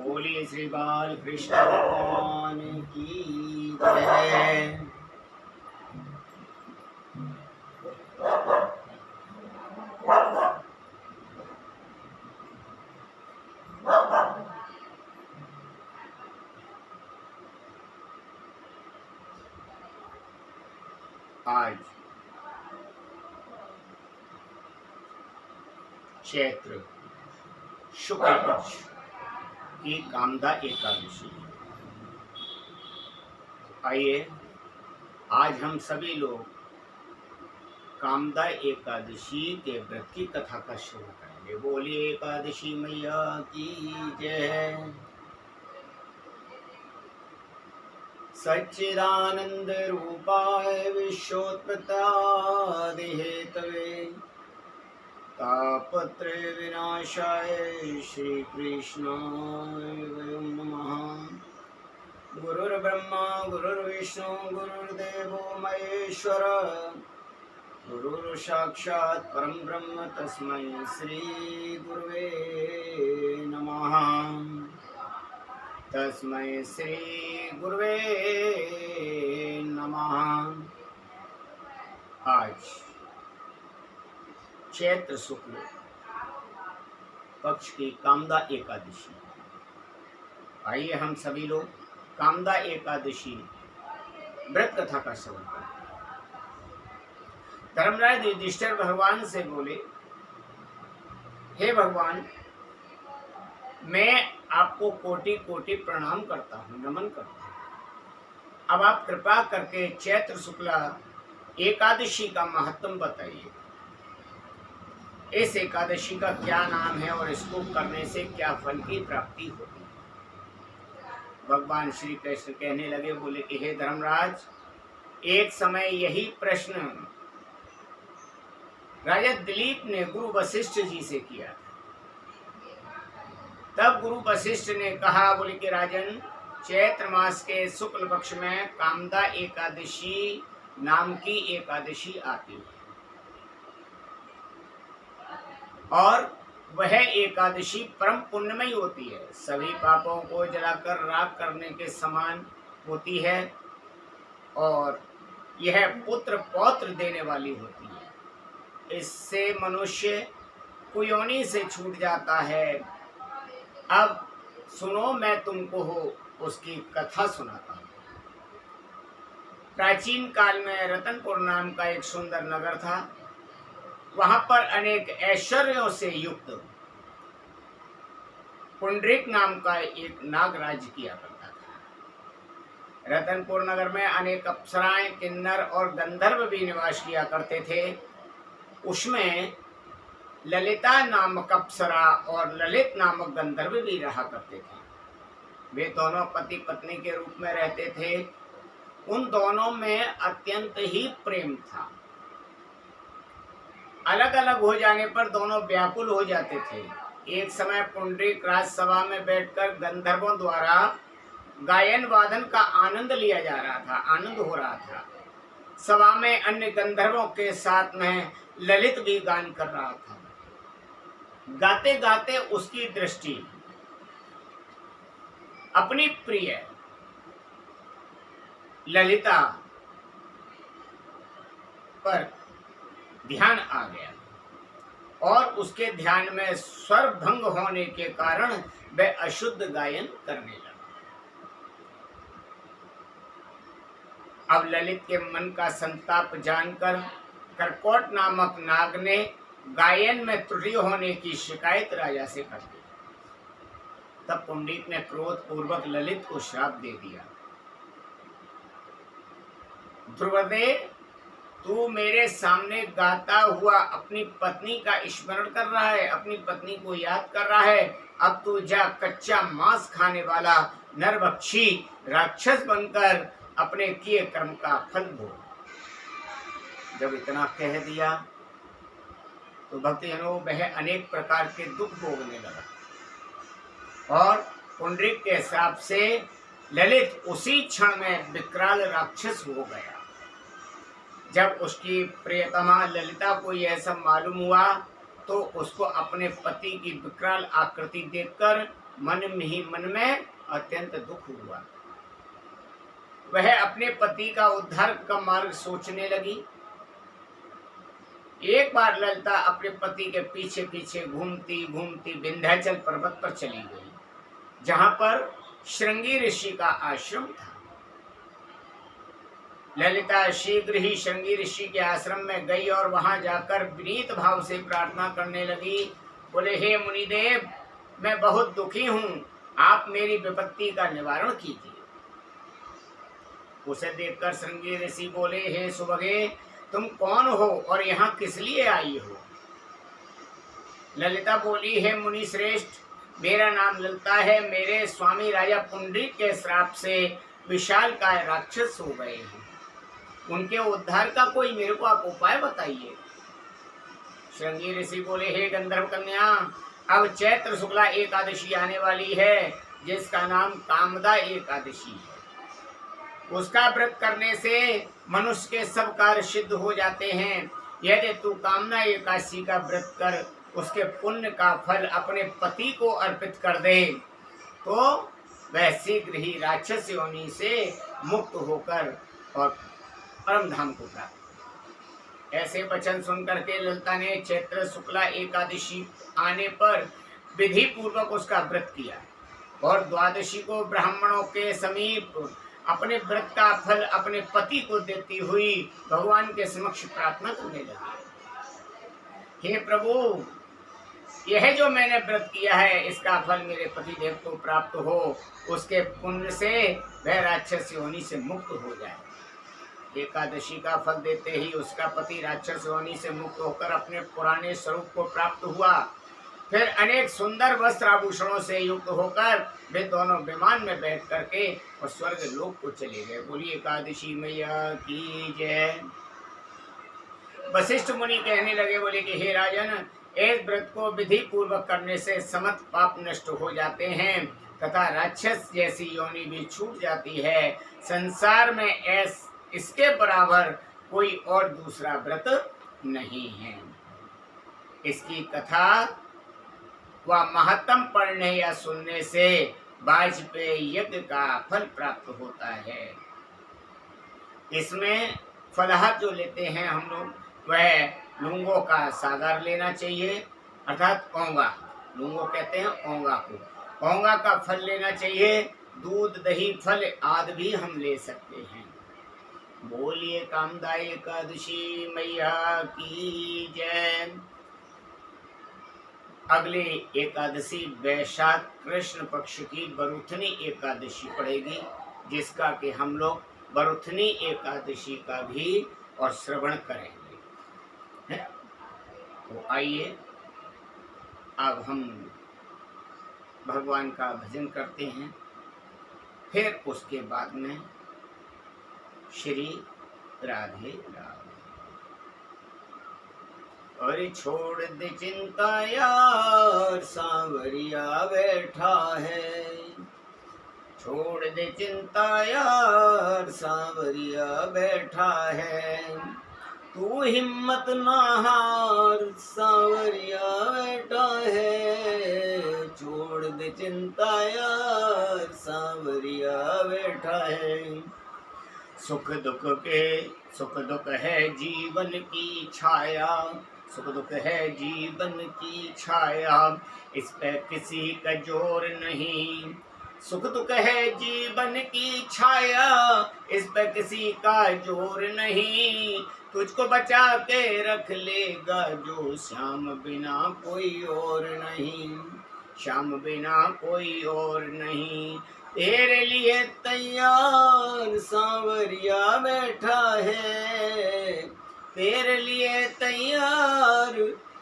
बोलिए श्री बाल कृष्ण भगवान की जय। आज चैत्र शुक्ल पक्ष की कामदा एकादशी। आइए आज हम सभी लोग कामदा एकादशी के व्रत की कथा का श्रवण करेंगे। बोलिए एकादशी मैया की जय। सच्चिदानंद रूपाय विश्वोत्पत्त्यादि हेतवे तापत्रय विनाशाय श्री कृष्णाय वयं नमः। गुरुर्ब्रह्मा गुरुर्विष्णु गुरुर्देवो महेश्वर गुरुर्साक्षात् परं ब्रह्म तस्मै श्री गुरुवे नमः। तस्मै श्री गुरुवे नमः। आज चैत्र शुक्ल पक्ष की कामदा एकादशी। आइए हम सभी लोग कामदा एकादशी व्रत कथा का श्रवण करें। धर्मराज युधिष्ठिर भगवान से बोले, हे भगवान, मैं आपको कोटि कोटि प्रणाम करता हूँ, नमन करता हूँ। अब आप कृपा करके चैत्र शुक्ला एकादशी का महत्व बताइए। इस एकादशी का क्या नाम है और इसको करने से क्या फल की प्राप्ति होती है। भगवान श्री कृष्ण कहने लगे, बोले कि हे धर्मराज, एक समय यही प्रश्न राजा दिलीप ने गुरु वशिष्ठ जी से किया। तब गुरु वशिष्ठ ने कहा, बोले कि राजन, चैत्र मास के शुक्ल पक्ष में कामदा एकादशी नाम की एकादशी आती है और वह एकादशी परम पुण्यमयी होती है। सभी पापों को जलाकर राख करने के समान होती है और यह पुत्र पौत्र देने वाली होती है। इससे मनुष्य कुयोनि से छूट जाता है। अब सुनो, मैं तुमको उसकी कथा सुनाता हूँ। प्राचीन काल में रतनपुर नाम का एक सुंदर नगर था। वहां पर अनेक ऐश्वर्यों से युक्त पुंडरीक नाम का एक नाग राज्य किया करता था। रतनपुर नगर में अनेक अप्सराएं, किन्नर और गंधर्व भी निवास किया करते थे। उसमें ललिता नामक अप्सरा और ललित नामक गंधर्व भी रहा करते थे। वे दोनों पति पत्नी के रूप में रहते थे। उन दोनों में अत्यंत ही प्रेम था। अलग अलग हो जाने पर दोनों व्याकुल हो जाते थे। एक समय पुंडरीक राजसभा में बैठकर गंधर्वों द्वारा गायन वादन का आनंद लिया जा रहा था, आनंद हो रहा था। सभा में अन्य गंधर्वों के साथ में ललित भी गान कर रहा था। गाते गाते उसकी दृष्टि अपनी प्रिय ललिता पर ध्यान आ गया और उसके ध्यान में स्वर भंग होने के कारण वह अशुद्ध गायन करने लगा। अब ललित के मन का संताप जानकर करकोट नामक नाग ने गायन में त्रुटि होने की शिकायत राजा से कर दी। तब पुंडरीक ने क्रोध पूर्वक ललित को श्राप दे दिया। ध्रुवदे, तू मेरे सामने गाता हुआ अपनी पत्नी का स्मरण कर रहा है, अपनी पत्नी को याद कर रहा है। अब तू जा कच्चा मांस खाने वाला नरभक्षी राक्षस बनकर अपने किए कर्म का फल भोग। जब इतना कह दिया तो भक्तजनों वह अनेक प्रकार के दुख भोगने लगा और पुंडरीक के श्राप से ललित उसी क्षण में विकराल राक्षस हो गया। जब उसकी प्रियतमा ललिता को यह सब मालूम हुआ तो उसको अपने पति की विकराल आकृति देखकर मन में अत्यंत दुख हुआ। वह अपने पति का उद्धार का मार्ग सोचने लगी। एक बार ललिता अपने पति के पीछे पीछे घूमती घूमती विंध्याचल पर्वत पर चली गई, जहां पर श्रृंगी ऋषि का आश्रम था। ललिता शीघ्र ही श्रृंगी ऋषि के आश्रम में गई और वहां जाकर विनीत भाव से प्रार्थना करने लगी। बोले, हे मुनिदेव, मैं बहुत दुखी हूँ, आप मेरी विपत्ति का निवारण कीजिए। उसे देखकर श्रृंगी ऋषि बोले, हे सुभगे, तुम कौन हो और यहाँ किस लिए आई हो? ललिता बोली, हे मुनि श्रेष्ठ, मेरा नाम ललिता है। मेरे स्वामी राजा पुंडरीक के श्राप से विशालकाय राक्षस हो गए हैं। उनके उद्धार का कोई मेरे को आप उपाय बताइए। श्रृंगी ऋषि बोले, हे गंधर्व कन्या, अब चैत्र शुक्ला एकादशी आने वाली है, जिसका नाम कामदा एकादशी है। उसका व्रत करने से मनुष्य के सब कार्य सिद्ध हो जाते हैं। यदि तू कामना एकादशी का व्रत कर उसके पुण्य का फल अपने पति को अर्पित कर दे तो वह शीघ्र ही राक्षस योनि से मुक्त होकर और परम धाम को प्राप्त। ऐसे वचन सुनकर के ललिता ने चैत्र शुक्ला एकादशी आने पर विधि पूर्वक उसका व्रत किया और द्वादशी को ब्राह्मणों के समीप अपने व्रत का फल अपने पति को देती हुई भगवान के समक्ष प्रार्थना करने लगी। हे प्रभु, यह जो मैंने व्रत किया है इसका फल मेरे पति देव को प्राप्त हो, उसके पुण्य से वह राक्षस योनि से मुक्त हो जाए। एकादशी का फल देते ही उसका पति राक्षस योनि से मुक्त होकर अपने पुराने स्वरूप को प्राप्त हुआ। फिर अनेक सुंदर वस्त्र आभूषणों से युक्त होकर वे दोनों विमान में बैठ करके और स्वर्ग लोक को चले गए। बोलिए एकादशी मैया की जय। वशिष्ठ मुनि कहने लगे, बोले कि हे राजन, इस व्रत को विधि पूर्वक करने से समस्त पाप नष्ट हो जाते हैं तथा राक्षस जैसी योनि भी छूट जाती है। संसार में इसके बराबर कोई और दूसरा व्रत नहीं है। इसकी कथा व महत्तम पढ़ने या सुनने से वाजपेयी यज्ञ का फल प्राप्त होता है। इसमें फलाहार जो लेते हैं हम लोग, वह लूंगों का सागर लेना चाहिए, अर्थात औंगा, लूंगो कहते हैं औंगा को। औंगा का फल लेना चाहिए। दूध, दही, फल आदि भी हम ले सकते हैं। बोलिए कामदा एकादशी मैया की जय। अगली एकादशी वैशाख कृष्ण पक्ष की बरुथनी एकादशी पड़ेगी, जिसका कि हम लोग बरुथनी एकादशी का भी और श्रवण करेंगे। तो आइए अब हम भगवान का भजन करते हैं, फिर उसके बाद में श्री राधे राधे। अरे छोड़ दे चिंता यार, सांवरिया बैठा है। छोड़ दे चिंता यार, सांवरिया बैठा है। तू हिम्मत ना हार, सांवरिया बैठा है। छोड़ दे चिंता यार, सांवरिया बैठा है। सुख दुख है जीवन की छाया, सुख दुख है जीवन की छाया, इस पे किसी का जोर नहीं। सुख दुख है जीवन की छाया, इस पे किसी का जोर नहीं। तुझको बचा के रख लेगा जो, श्याम बिना कोई और नहीं। श्याम बिना कोई और नहीं। तेरे लिए तैयार सांवरिया बैठा है। तेरे लिए तैयार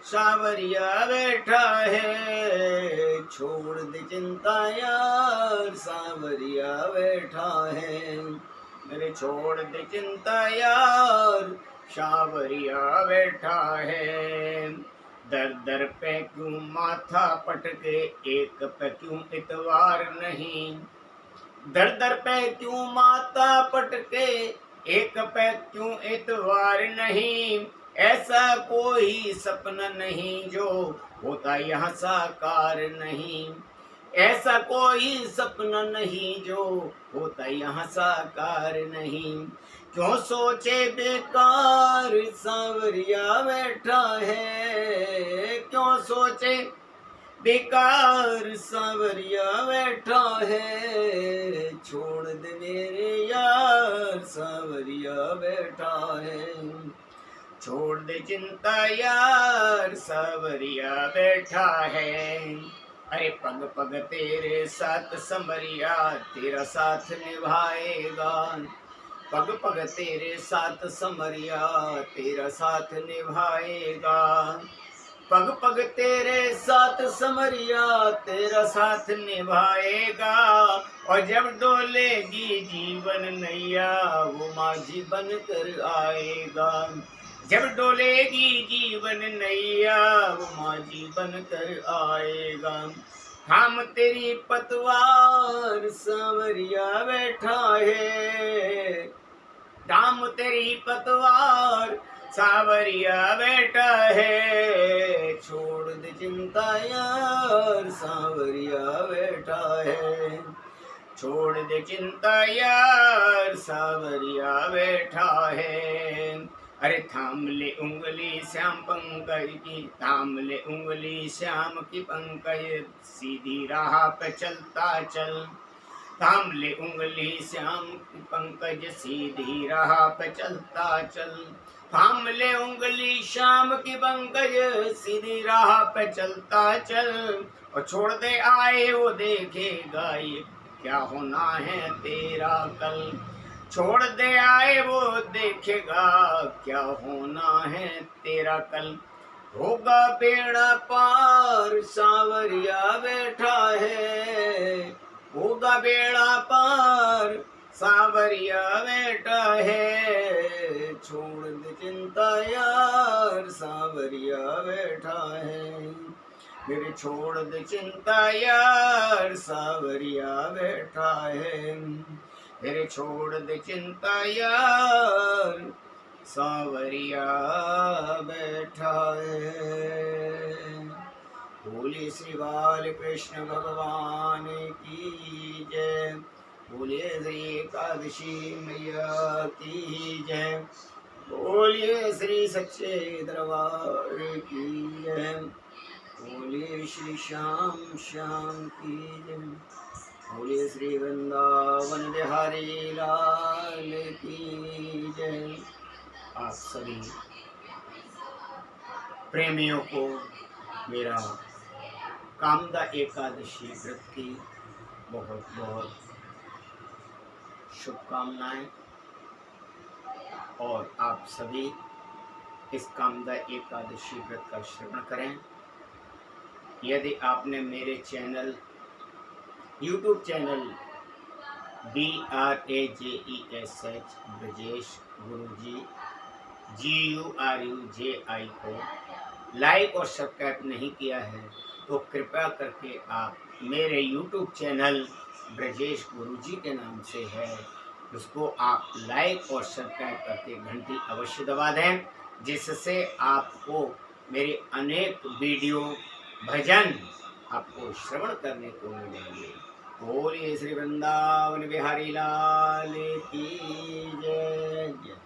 सांवरिया बैठा है। छोड़ दे चिंता यार, सांवरिया बैठा है। मेरे छोड़ दे चिंता यार, सांवरिया बैठा है। दर दर पे क्यों माथा पटके, एक पे क्यों इतवार नहीं। दर दर पे क्यों माथा पटके, एक पे क्यों इतवार नहीं, ऐसा कोई सपना नहीं जो होता यहाँ साकार नहीं। ऐसा कोई सपना नहीं जो होता यहाँ साकार नहीं। क्यों सोचे बेकार सांवरिया बैठा है, क्यों सोचे बेकार सांवरिया बैठा है, छोड़ दे मेरे यार सांवरिया बैठा है, छोड़ दे चिंता यार सांवरिया बैठा है। अरे पग पग तेरे साथ संवरिया तेरा साथ निभाएगा, पग पग तेरे साथ संवरिया तेरा साथ निभाएगा, पग पग तेरे साथ समरिया तेरा साथ निभाएगा। और जब डोलेगी जीवन नैया वो माझी बन कर आएगा, जब डोलेगी जीवन नैया वो माझी बन कर आएगा। हम तेरी पतवार सांवरिया बैठा है, दाम तेरी पतवार सांवरिया बैठा है, छोड़ दे चिंता यार सांवरिया बैठा है, छोड़ दे चिंता यार सांवरिया बैठा है। अरे थाम ले उंगली श्याम पंकज की, थाम ले उंगली श्याम की पंकज, सीधी राह पे चलता चल, थाम ले उंगली श्याम की पंकज सीधी राह पे चलता चल, थाम ले उंगली श्याम की पंकज सीधी राह पे चलता चल। और छोड़ दे आए वो देखेगा ये क्या होना है तेरा कल, छोड़ दे आए वो देखेगा क्या होना है तेरा कल। होगा बेड़ा पार सांवरिया बैठा है, होगा बेड़ा पार सांवरिया बैठा है, छोड़ दे चिंता यार सांवरिया बैठा है, मेरे छोड़ दे चिंता यार सांवरिया बैठा है, मेरे छोड़ दे चिंता यार सांवरिया बैठा है। बोले श्री बाल कृष्ण भगवान की जय, बोलिए श्री एकादशी मैया की जय, बोलिए श्री सच्चे दरबार की जय, बोलिए श्री श्याम श्याम की जय, बोलिए श्री वृंदावन बिहारी लाल की जय। आप सभी प्रेमियों को मेरा कामदा एकादशी व्रत की बहुत बहुत शुभकामनाएं, और आप सभी इस कामदा एकादशी व्रत का श्रवण करें। यदि आपने मेरे channel YouTube channel BRAJESH Brajesh Guruji GURUJI को लाइक और सब्सक्राइब नहीं किया है तो कृपया करके आप मेरे यूट्यूब चैनल ब्रजेश गुरुजी के नाम से है, उसको आप लाइक और सब्सक्राइब करके घंटी अवश्य दबा दें, जिससे आपको मेरे अनेक वीडियो भजन आपको श्रवण करने को मिलेंगे। बोलिए श्री वृंदावन बिहारी लाल की जय जय।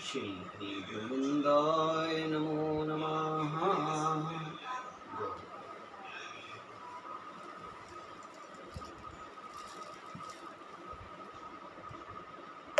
श्री हरि गोविंदाय नमो नमः।